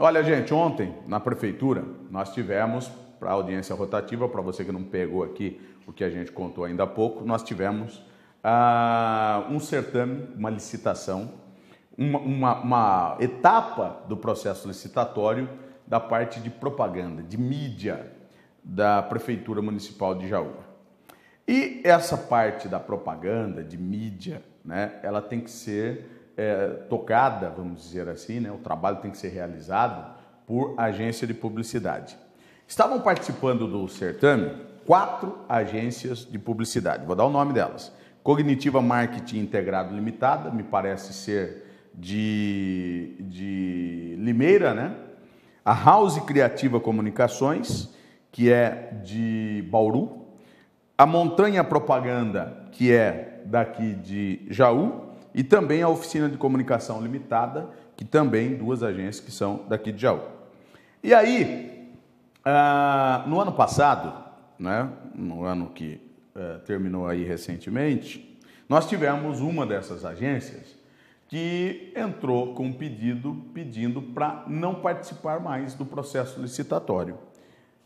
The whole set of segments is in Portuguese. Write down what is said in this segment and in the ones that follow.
Olha, gente, ontem na prefeitura nós tivemos, para a audiência rotativa, para você que não pegou aqui o que a gente contou ainda há pouco, nós tivemos um certame, uma licitação, uma etapa do processo licitatório da parte de propaganda, de mídia da Prefeitura Municipal de Jaú. E essa parte da propaganda, de mídia, né, ela tem que ser tocada, vamos dizer assim, né, o trabalho tem que ser realizado por agência de publicidade. Estavam participando do certame 4 agências de publicidade, vou dar o nome delas. Cognitiva Marketing Integrado Limitada, me parece ser de Limeira, né? A House Criativa Comunicações, que é de Bauru. A Montanha Propaganda, que é daqui de Jaú. E também a Oficina de Comunicação Limitada, que também 2 agências que são daqui de Jaú. E aí, no ano passado, né, no ano que terminou aí recentemente, nós tivemos uma dessas agências que entrou com um pedindo para não participar mais do processo licitatório,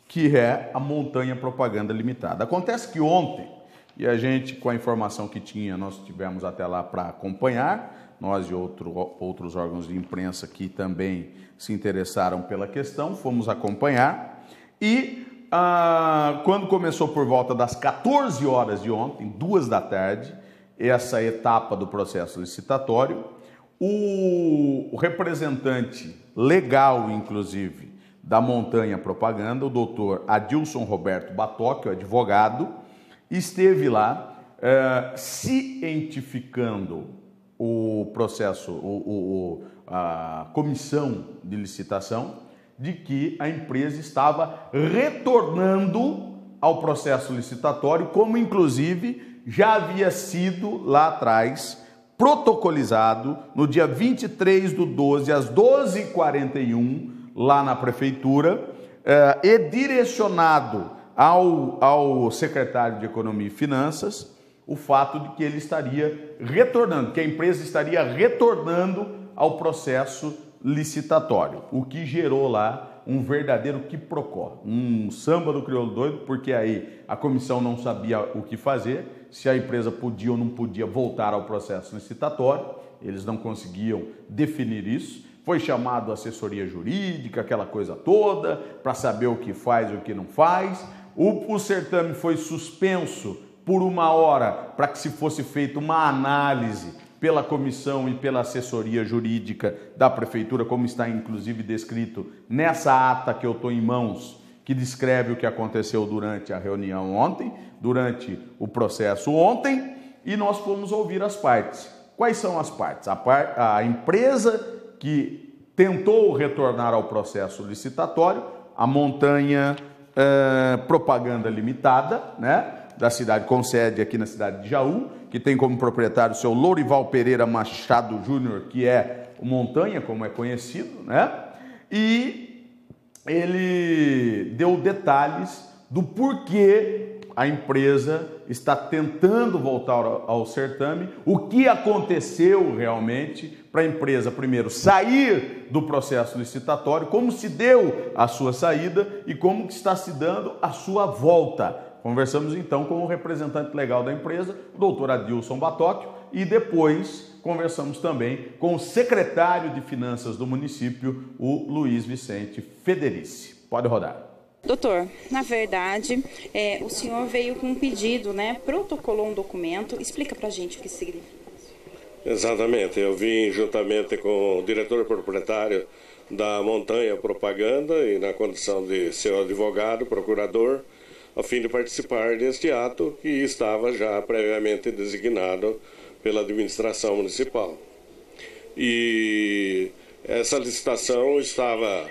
que é a Montanha Propaganda Limitada. Acontece que ontem, e a gente, com a informação que tinha, nós tivemos até lá para acompanhar, nós e outros órgãos de imprensa que também se interessaram pela questão, fomos acompanhar, e quando começou por volta das 14 horas de ontem, 2 da tarde, essa etapa do processo licitatório, o representante legal, inclusive, da Montanha Propaganda, o doutor Adilson Roberto Batocchio, advogado, esteve lá cientificando o processo, a comissão de licitação, de que a empresa estava retornando ao processo licitatório, como inclusive já havia sido lá atrás protocolizado no dia 23/12, às 12h41, lá na prefeitura, e direcionado ao secretário de Economia e Finanças o fato de que ele estaria retornando, que a empresa estaria retornando ao processo licitatório, o que gerou lá um verdadeiro quiprocó, um samba do crioulo doido, porque aí a comissão não sabia o que fazer, se a empresa podia ou não podia voltar ao processo licitatório, eles não conseguiam definir isso. Foi chamado a assessoria jurídica, aquela coisa toda, para saber o que faz e o que não faz. O certame foi suspenso por 1 hora para que se fosse feita uma análise pela comissão e pela assessoria jurídica da prefeitura, como está inclusive descrito nessa ata que eu estou em mãos, que descreve o que aconteceu durante a reunião ontem, durante o processo ontem, e nós fomos ouvir as partes. Quais são as partes? A empresa que tentou retornar ao processo licitatório, a Montanha Propaganda Limitada, né, da cidade, com sede aqui na cidade de Jaú, que tem como proprietário o seu Lourival Pereira Machado Júnior, que é o Montanha, como é conhecido, né? E ele deu detalhes do porquê a empresa está tentando voltar ao certame, o que aconteceu realmente para a empresa, primeiro, sair do processo licitatório, como se deu a sua saída e como que está se dando a sua volta. Conversamos então com o representante legal da empresa, o doutor Adilson Batocchio, e depois conversamos também com o secretário de Finanças do município, o Luiz Vicente Federici. Pode rodar. Doutor, na verdade, o senhor veio com um pedido, né? Protocolou um documento. Explica pra gente o que significa. Exatamente, eu vim juntamente com o diretor proprietário da Montanha Propaganda e na condição de seu advogado, procurador, a fim de participar deste ato que estava já previamente designado pela administração municipal. E essa licitação estava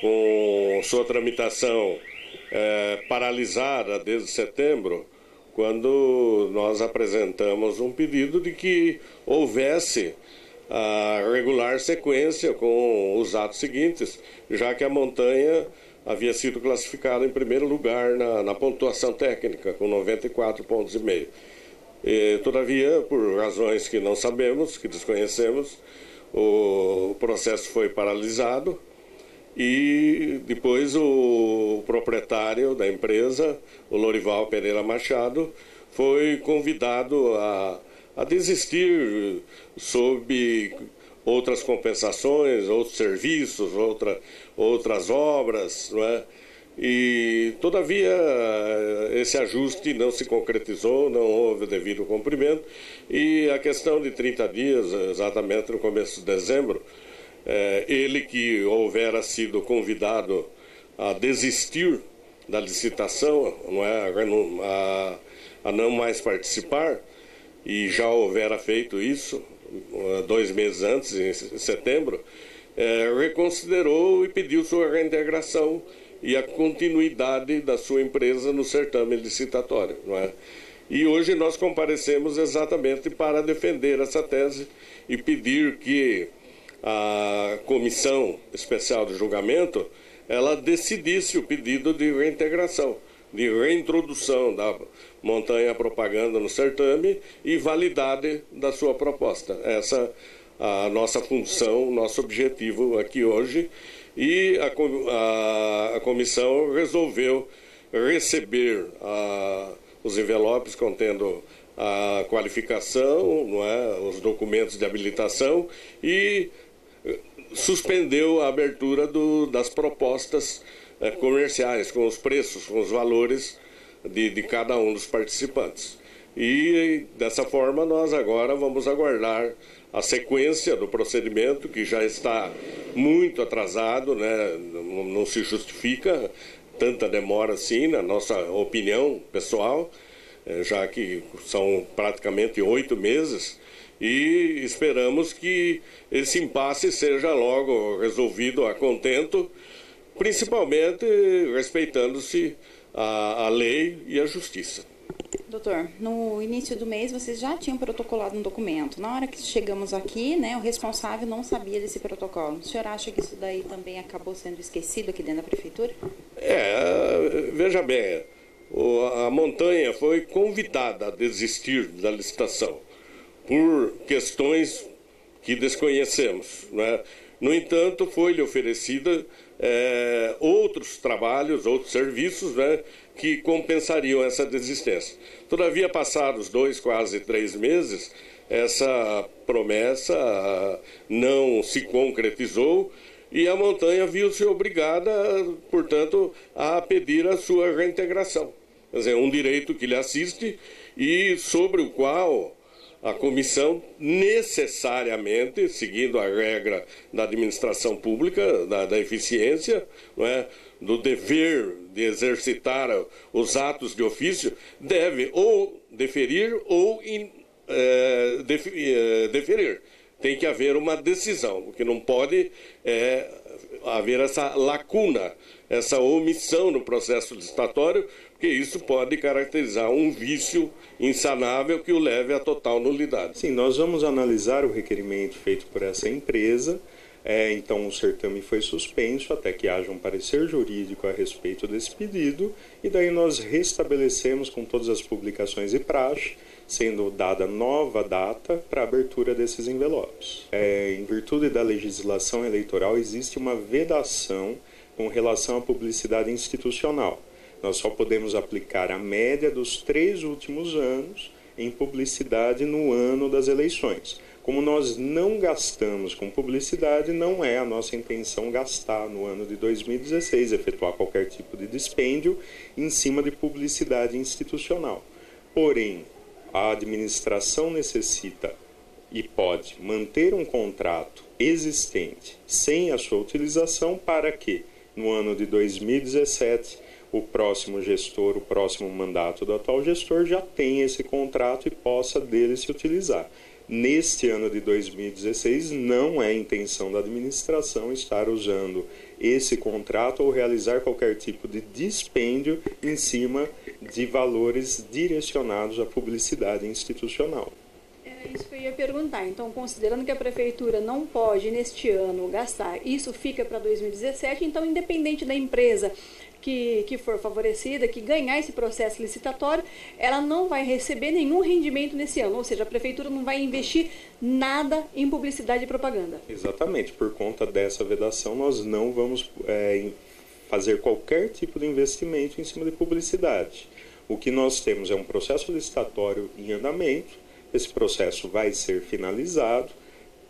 com sua tramitação paralisada desde setembro, quando nós apresentamos um pedido de que houvesse a regular sequência com os atos seguintes, já que a Montanha havia sido classificada em primeiro lugar na pontuação técnica, com 94,5 pontos. Todavia, por razões que não sabemos, que desconhecemos, o processo foi paralisado e depois o proprietário da empresa, o Lorival Pereira Machado, foi convidado a desistir sob outras compensações, outros serviços, outras obras, não é? E, todavia, esse ajuste não se concretizou, não houve o devido cumprimento, e a questão de 30 dias, exatamente no começo de dezembro, ele que houvera sido convidado a desistir da licitação, não é, a não mais participar, e já houvera feito isso 2 meses antes, em setembro, reconsiderou e pediu sua reintegração e a continuidade da sua empresa no certame licitatório, não é? E hoje nós comparecemos exatamente para defender essa tese e pedir que a Comissão Especial de Julgamento ela decidisse o pedido de reintegração, de reintrodução da Montanha Propaganda no certame e validade da sua proposta. Essa é a nossa função, nosso objetivo aqui hoje. E a comissão resolveu receber os envelopes contendo a qualificação, não é, os documentos de habilitação e suspendeu a abertura das propostas comerciais, com os preços, com os valores de cada um dos participantes. E dessa forma nós agora vamos aguardar a sequência do procedimento, que já está muito atrasado, né? Não se justifica tanta demora assim, na nossa opinião pessoal, já que são praticamente 8 meses, e esperamos que esse impasse seja logo resolvido a contento, principalmente respeitando-se a lei e a justiça. Doutor, no início do mês vocês já tinham protocolado um documento. Na hora que chegamos aqui, né, o responsável não sabia desse protocolo. O senhor acha que isso daí também acabou sendo esquecido aqui dentro da prefeitura? Veja bem, a Montanha foi convidada a desistir da licitação por questões que desconhecemos, né? No entanto, foi-lhe oferecida outros trabalhos, outros serviços, né, que compensariam essa desistência. Todavia, passados 2, quase 3 meses, essa promessa não se concretizou e a Montanha viu-se obrigada, portanto, a pedir a sua reintegração. Quer dizer, um direito que lhe assiste e sobre o qual a comissão necessariamente, seguindo a regra da administração pública, da eficiência, não é, do dever de exercitar os atos de ofício, deve ou deferir ou deferir. Tem que haver uma decisão, porque não pode haver essa lacuna, essa omissão no processo licitatório, porque isso pode caracterizar um vício insanável que o leve à total nulidade. Sim, nós vamos analisar o requerimento feito por essa empresa. Então o certame foi suspenso até que haja um parecer jurídico a respeito desse pedido e daí nós restabelecemos com todas as publicações e praxe, sendo dada nova data para a abertura desses envelopes. Em virtude da legislação eleitoral existe uma vedação com relação à publicidade institucional. Nós só podemos aplicar a média dos 3 últimos anos em publicidade no ano das eleições. Como nós não gastamos com publicidade, não é a nossa intenção gastar no ano de 2016, efetuar qualquer tipo de dispêndio em cima de publicidade institucional. Porém, a administração necessita e pode manter um contrato existente sem a sua utilização para que, no ano de 2017, o próximo gestor, o próximo mandato do atual gestor já tenha esse contrato e possa dele se utilizar. Neste ano de 2016, não é intenção da administração estar usando esse contrato ou realizar qualquer tipo de dispêndio em cima de valores direcionados à publicidade institucional. É isso que eu ia perguntar. Então, considerando que a prefeitura não pode, neste ano, gastar, isso fica para 2017, então, independente da empresa que for favorecida, que ganhar esse processo licitatório, ela não vai receber nenhum rendimento nesse ano. Ou seja, a prefeitura não vai investir nada em publicidade e propaganda. Exatamente. Por conta dessa vedação, nós não vamos fazer qualquer tipo de investimento em cima de publicidade. O que nós temos é um processo licitatório em andamento. Esse processo vai ser finalizado.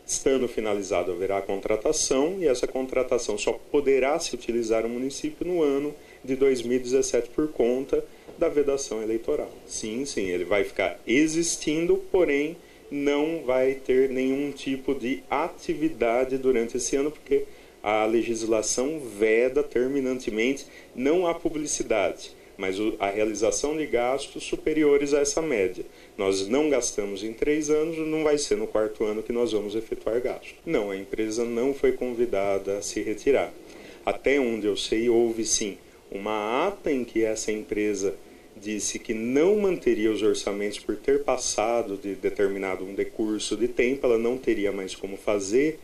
Estando finalizado, haverá a contratação, e essa contratação só poderá se utilizar no município no ano de 2017 por conta da vedação eleitoral. Sim, ele vai ficar existindo, porém não vai ter nenhum tipo de atividade durante esse ano, porque a legislação veda terminantemente não a publicidade, mas a realização de gastos superiores a essa média. Nós não gastamos em 3 anos, não vai ser no 4º ano que nós vamos efetuar gastos. Não, a empresa não foi convidada a se retirar. Até onde eu sei, houve sim uma ata em que essa empresa disse que não manteria os orçamentos por ter passado de determinado um decurso de tempo, ela não teria mais como fazer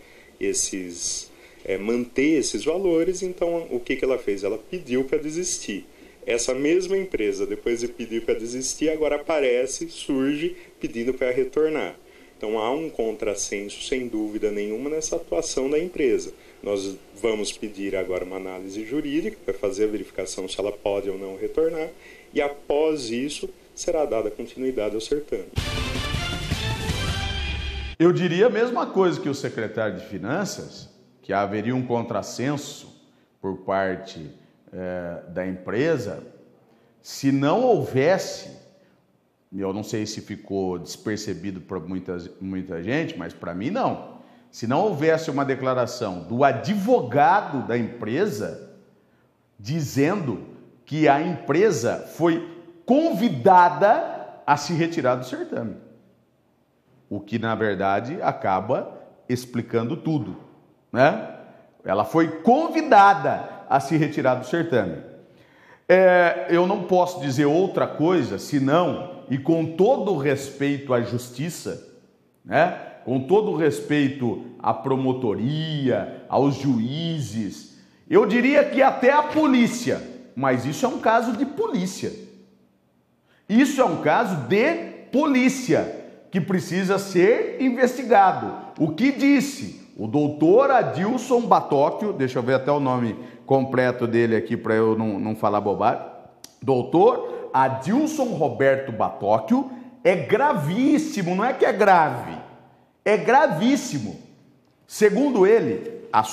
manter esses valores, então o que ela fez? Ela pediu para desistir. Essa mesma empresa, depois de pedir para desistir, agora surge pedindo para retornar. Então há um contrassenso, sem dúvida nenhuma, nessa atuação da empresa. Nós vamos pedir agora uma análise jurídica para fazer a verificação se ela pode ou não retornar, e após isso será dada continuidade ao certame. Eu diria a mesma coisa que o secretário de Finanças, que haveria um contrassenso por parte da empresa, se não houvesse, eu não sei se ficou despercebido para muita gente, mas para mim não, se não houvesse uma declaração do advogado da empresa dizendo que a empresa foi convidada a se retirar do certame, o que na verdade acaba explicando tudo, né? Ela foi convidada a se retirar do certame. Eu não posso dizer outra coisa senão, e com todo o respeito à justiça, né? Com todo o respeito à promotoria, aos juízes, eu diria que até a polícia, mas isso é um caso de polícia. Isso é um caso de polícia que precisa ser investigado. O que disse o doutor Adilson Batóquio, deixa eu ver até o nome completo dele aqui para eu não falar bobagem. Doutor Adilson Roberto Batóquio é gravíssimo, não é que é grave, é gravíssimo. Segundo ele, a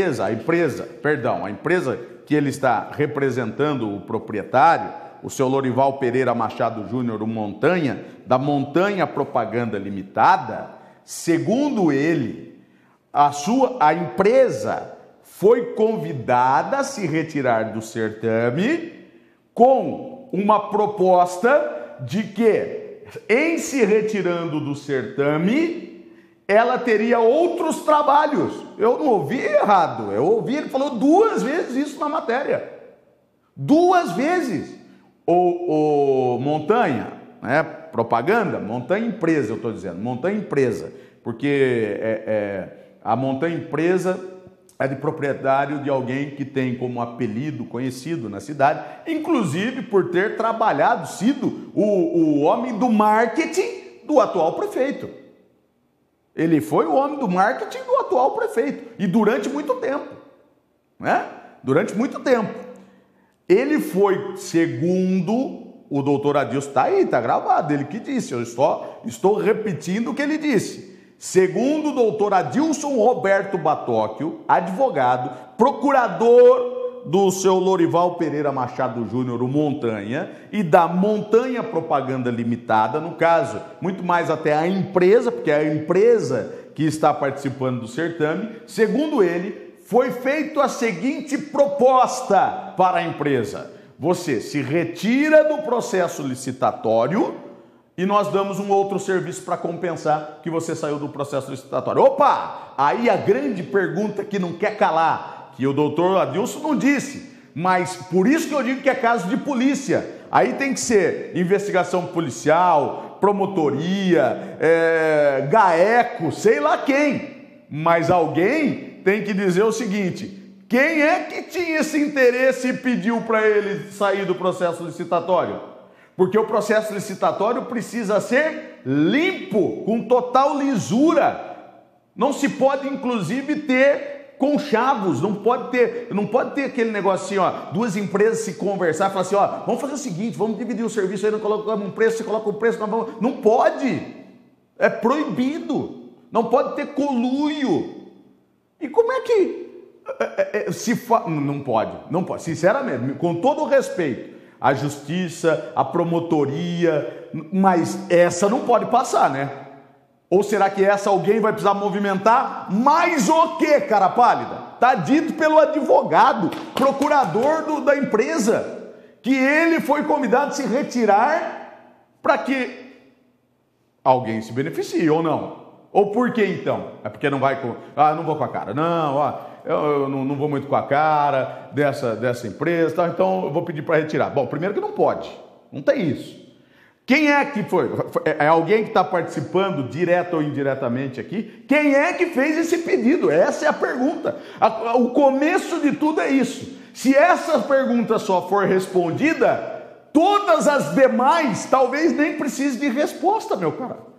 empresa que ele está representando, o proprietário, o seu Lorival Pereira Machado Júnior, o Montanha, da Montanha Propaganda Limitada, segundo ele, a empresa foi convidada a se retirar do certame com uma proposta de que, em se retirando do certame, ela teria outros trabalhos. Eu não ouvi errado, eu ouvi, ele falou 2 vezes isso na matéria. 2 vezes. O Montanha, né, propaganda, Montanha Empresa, eu estou dizendo, Montanha Empresa, porque a Montanha Empresa é de proprietário de alguém que tem como apelido conhecido na cidade, inclusive por ter sido o homem do marketing do atual prefeito. Ele foi o homem do marketing do atual prefeito, e durante muito tempo, né? Durante muito tempo. Ele foi, segundo o doutor Adilson, está aí, está gravado, ele que disse, eu estou repetindo o que ele disse. Segundo o doutor Adilson Roberto Batóquio, advogado, procurador do seu Lorival Pereira Machado Júnior, o Montanha, e da Montanha Propaganda Limitada, no caso, muito mais até a empresa, porque é a empresa que está participando do certame, segundo ele, foi feita a seguinte proposta para a empresa: você se retira do processo licitatório e nós damos um outro serviço para compensar que você saiu do processo licitatório. Opa! Aí a grande pergunta que não quer calar, que o doutor Adilson não disse, mas por isso que eu digo que é caso de polícia. Aí tem que ser investigação policial, promotoria, GAECO, sei lá quem. Mas alguém tem que dizer o seguinte: quem é que tinha esse interesse e pediu para ele sair do processo licitatório? Porque o processo licitatório precisa ser limpo, com total lisura. Não se pode, inclusive, ter conchavos, não pode ter aquele negocinho, ó, duas empresas se conversar e falar assim, ó, vamos fazer o seguinte, vamos dividir o serviço aí, não colocamos um preço, você coloca um preço, não pode, é proibido, não pode ter conluio. E como é que não pode, sinceramente, com todo o respeito, a justiça, a promotoria, mas essa não pode passar, né? Ou será que essa alguém vai precisar movimentar? Mais o quê, cara pálida? Está dito pelo advogado, procurador da empresa, que ele foi convidado a se retirar para que alguém se beneficie ou não. Ou por que então? É porque não vai com... não vou com a cara. Não, eu não vou muito com a cara dessa empresa, tá? Então eu vou pedir para retirar. Bom, primeiro que não pode, não tem isso. Quem é que foi? É alguém que está participando, direto ou indiretamente aqui? Quem é que fez esse pedido? Essa é a pergunta. O começo de tudo é isso. Se essa pergunta só for respondida, todas as demais talvez nem precise de resposta, meu caro.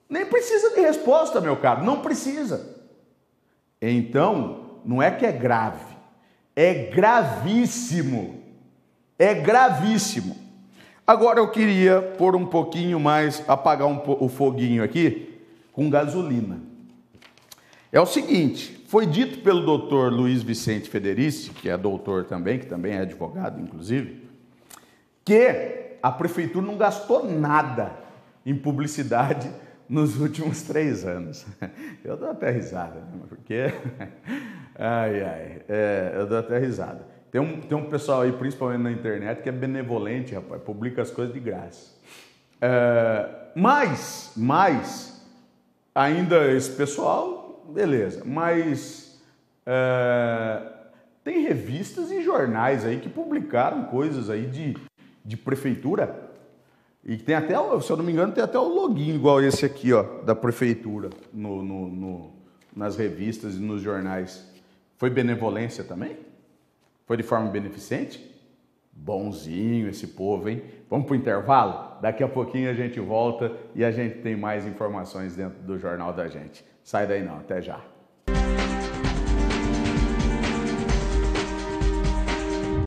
Nem precisa de resposta, meu caro. Não precisa. Então, não é que é grave. É gravíssimo. É gravíssimo. Agora eu queria pôr um pouquinho mais, apagar o foguinho aqui, com gasolina. É o seguinte, foi dito pelo doutor Luiz Vicente Federici, que é doutor também, que também é advogado, inclusive, que a prefeitura não gastou nada em publicidade nos últimos 3 anos. Eu dou até risada, né? Porque... eu dou até risada. Tem um pessoal aí, principalmente na internet, que é benevolente, rapaz, publica as coisas de graça. Mas, ainda esse pessoal, beleza, mas tem revistas e jornais aí que publicaram coisas aí de prefeitura, e tem até, se eu não me engano, tem até o login igual esse aqui, ó, da prefeitura, nas revistas e nos jornais. Foi benevolência também? Foi de forma beneficente? Bonzinho esse povo, hein? Vamos para o intervalo? Daqui a pouquinho a gente volta e a gente tem mais informações dentro do jornal da gente. Sai daí não, até já.